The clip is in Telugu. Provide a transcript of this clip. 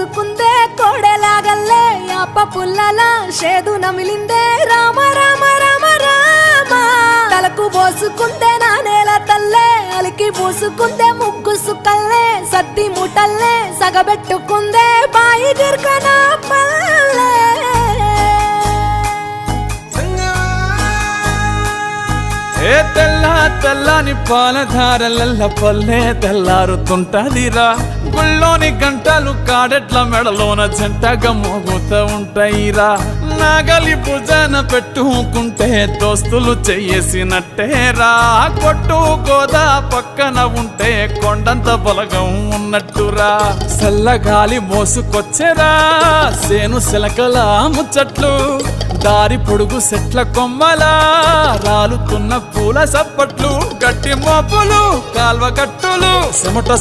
పోసుకుందే కోడెలాగల్లే యాప పుల్లలా షేదు నమిలిందే రామ రామ రామ రామ తలకు పోసుకుందే నా నేల తల్లే అలికి పూసుకుందే ముగ్గు సుక్కల్లే సద్ది ముటల్లే సగబెట్టుకుందే బాయి గిర్కనా పల్లె ఏ తెల్ల తెల్లని పాలధారలల్ల పల్లె తెల్లారుతుంటదిరా గుళ్ళోని గంటలు కాడెట్ల మెడలోన జంటగా మోగుతూ ఉంటాయిరా నాగలి భుజాన పెట్టుకుంటే దోస్తులు చెయ్యేసినట్టేరా కొట్టు గోదా పక్కన ఉంటే కొండంత బలగం ఉన్నట్టురా చల్లగాలి మోసుకొచ్చెరా సేను శిలకల ముచ్చట్లు దారి పొడుగు సెట్ల కొమ్మలా రాలుతున్న పూల సప్పట్లు గట్టి మోపులు కాల్వ కట్టులు చెమట